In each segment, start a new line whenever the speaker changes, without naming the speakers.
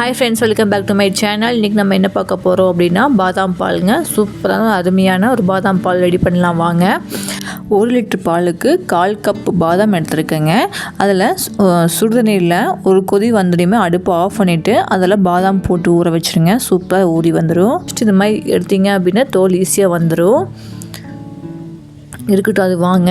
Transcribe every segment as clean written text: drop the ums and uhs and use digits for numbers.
Hi friends, welcome back to my channel. இன்றைக்கி நம்ம என்ன பார்க்க போகிறோம் அப்படின்னா பாதாம் பாலுங்க. சூப்பரான அருமையான ஒரு பாதாம் பால் ரெடி பண்ணலாம் வாங்க. 1 லிட்டர் பாலுக்கு 1/4 கப் பாதாம் எடுத்துருக்கேங்க. அதில் சுடுதண்ணீரில் ஒரு கொதி வந்துடுமே அடுப்பு ஆஃப் பண்ணிவிட்டு அதில் பாதாம் போட்டு ஊற வச்சுருங்க. சூப்பராக ஊறி வந்துடும். இது மாதிரி எடுத்தீங்க அப்படின்னா தோல் ஈஸியாக வந்துடும். இருக்கட்டும், அது வாங்க.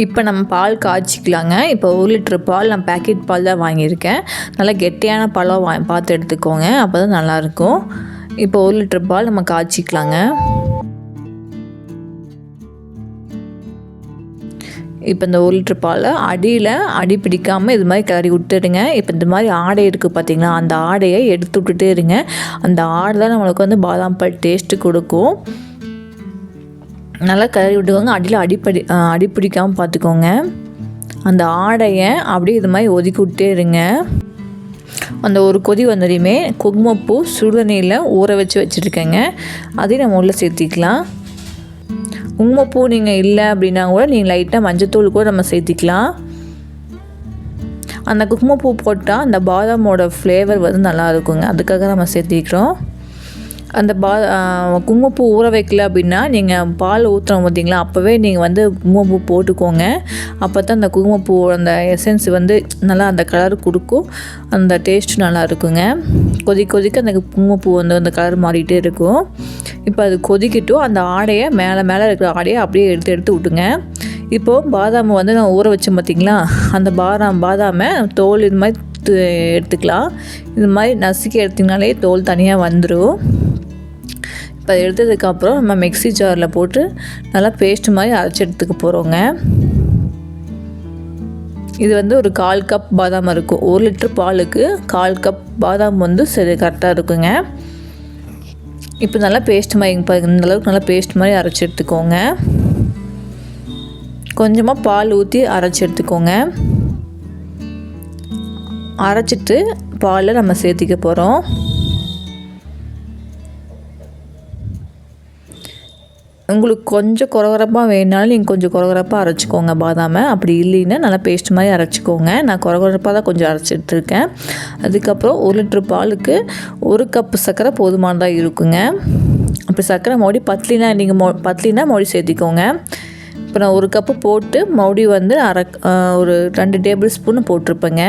இப்போ நம்ம பால் காய்ச்சிக்கலாங்க. இப்போ 1 லிட்டர் பால் நான் பேக்கெட் பால் தான் வாங்கியிருக்கேன். நல்லா கெட்டியான பாலாக பார்த்து எடுத்துக்கோங்க, அப்போ தான் நல்லாயிருக்கும். இப்போ 1 லிட்டர் பால் நம்ம காய்ச்சிக்கலாங்க. இப்போ இந்த 1 லிட்டர் பாலை அடி பிடிக்காமல் இது மாதிரி கிளறி விட்டுடுங்க. இப்போ இந்த மாதிரி ஆடை இருக்குது பார்த்தீங்களா, அந்த ஆடையை எடுத்து விட்டுட்டே இருங்க. அந்த ஆடை தான் நம்மளுக்கு பாதாம் பால் டேஸ்ட்டு கொடுக்கும். நல்லா கிளறி விட்டுக்கோங்க. அடி பிடிக்காமல் பார்த்துக்கோங்க. அந்த ஆடையை அப்படியே இது மாதிரி ஒதுக்கி விட்டே இருங்க. அந்த ஒரு கொதி வந்ததையுமே குங்குமப்பூ சுடுதண்ணியில் ஊற வச்சுருக்கேங்க. அதையும் நம்ம உள்ளே சேர்த்திக்கலாம். குங்குமப்பூ நீங்கள் இல்லை அப்படின்னா கூட நீங்கள் லைட்டாக மஞ்சத்தூள் கூட நம்ம சேர்த்திக்கலாம். அந்த குங்குமப்பூ போட்டால் அந்த பாதாமோட ஃப்ளேவர் நல்லா இருக்குங்க, அதுக்காக நம்ம சேர்த்திக்கிறோம். அந்த குங்குமப்பூ ஊற வைக்கல அப்படின்னா நீங்கள் பால் ஊற்றுறோம் பார்த்தீங்களா, அப்போவே நீங்கள் குங்குமப்பூ போட்டுக்கோங்க. அப்போ தான் அந்த குங்குமப்பூ அந்த எசன்ஸ் நல்லா அந்த கலர் கொடுக்கும், அந்த டேஸ்ட்டு நல்லா இருக்குங்க. கொதிக்க அந்த குங்குமப்பூ அந்த கலர் மாறிட்டே இருக்கும். இப்போ அது கொதிக்கட்டும். அந்த ஆடையை மேலே இருக்கிற ஆடையை அப்படியே எடுத்து விட்டுங்க. இப்போது பாதாம் நான் ஊற வச்சேன் பார்த்தீங்களா, அந்த பாதாமை தோல் இது மாதிரி எடுத்துக்கலாம். இது மாதிரி நசுக்கி எடுத்திங்கனாலே தோல் தனியாக வந்துடும். இப்போ அதை எடுத்ததுக்கப்புறம் நம்ம மிக்ஸி ஜாரில் போட்டு நல்லா பேஸ்ட் மாதிரி அரைச்சி எடுத்துக்க போகிறோங்க. இது ஒரு 1/4 கப் பாதாம் இருக்கும். 1 லிட்டர் பாலுக்கு 1/4 கப் பாதாம் சரி கரெக்டாக இருக்குங்க. இப்போ நல்லா பேஸ்ட் மாதிரி இந்த அளவுக்கு நல்லா பேஸ்ட் மாதிரி அரைச்சி எடுத்துக்கோங்க. கொஞ்சமாக பால் ஊற்றி அரைச்சி எடுத்துக்கோங்க. அரைச்சிட்டு பாலில் நம்ம சேர்த்திக்க போகிறோம். உங்களுக்கு கொஞ்சம் குறகுறப்பாக வேணாலும் நீங்கள் கொஞ்சம் குறகுறப்பாக அரைச்சிக்கோங்க பாதாமை. அப்படி இல்லைன்னா நல்லா பேஸ்ட் மாதிரி அரைச்சிக்கோங்க. நான் குறகுறப்பாக தான் கொஞ்சம் அரைச்சி எடுத்துருக்கேன். அதுக்கப்புறம் 1 லிட்டர் பாலுக்கு 1 கப்பு சர்க்கரை போதுமானதாக இருக்குங்க. அப்படி சர்க்கரை மறுபடி பத்தலினா மறுபடி சேர்த்திக்கோங்க. இப்போ நான் 1 கப்பு போட்டு மறுபடி ஒரு 2 டேபிள் ஸ்பூன் போட்டிருப்பேங்க.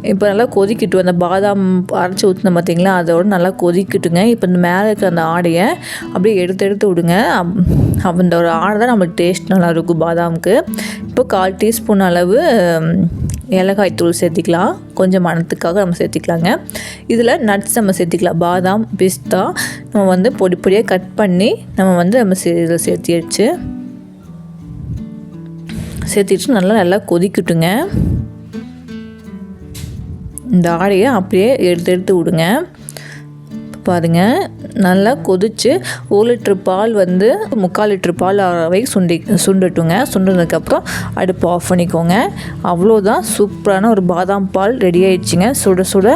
இப்போ நல்லா கொதிக்கிட்டு அந்த பாதாம் அரைச்சி ஊற்றின பார்த்தீங்களா, அதோட நல்லா கொதிக்கிட்டுங்க. இப்போ இந்த மேலே இருக்கிற அந்த ஆடையை அப்படியே எடுத்து விடுங்க. அந்த ஒரு ஆடை தான் நம்மளுக்கு டேஸ்ட் நல்லாயிருக்கும் பாதாமுக்கு. இப்போ 1/4 டீஸ்பூன் அளவு ஏலக்காய் தூள் சேர்த்திக்கலாம். கொஞ்சம் மணத்துக்காக நம்ம சேர்த்திக்கலாங்க. இதில் நட்ஸ் நம்ம சேர்த்திக்கலாம். பாதாம், பிஸ்தா நம்ம பொடியாக கட் பண்ணி நம்ம இதில் சேர்த்திட்டு நல்லா கொதிக்கட்டுங்க. இந்த ஆடையை அப்படியே எடுத்து விடுங்க. பாருங்கள், நல்லா கொதித்து 1 லிட்டர் பால் 3/4 லிட்டர் பால் வரை சுண்டட்டுங்க. சுண்டதுக்கப்புறம் அடுப்பு ஆஃப் பண்ணிக்கோங்க. அவ்வளோதான், சூப்பரான ஒரு பாதாம் பால் ரெடி ஆயிடுச்சுங்க. சுட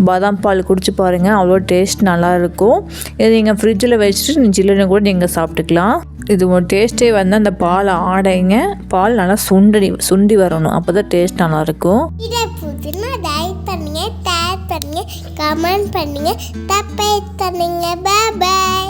பாதாம் பால் குடிச்சு பாருங்கள், அவ்வளோ டேஸ்ட் நல்லாயிருக்கும். இதை நீங்கள் ஃப்ரிட்ஜில் வச்சுட்டு ஜில்லுன்னு கூட நீங்கள் சாப்பிட்டுக்கலாம். இது ஒரு டேஸ்ட்டே அந்த பால் ஆடைங்க, பால் நல்லா சுண்டி வரணும், அப்போ தான் டேஸ்ட் நல்லாயிருக்கும்.
கமெண்ட் பண்ணுங்க, சப்ஸ்கிரைப் பண்ணுங்க. பாய் பாய்.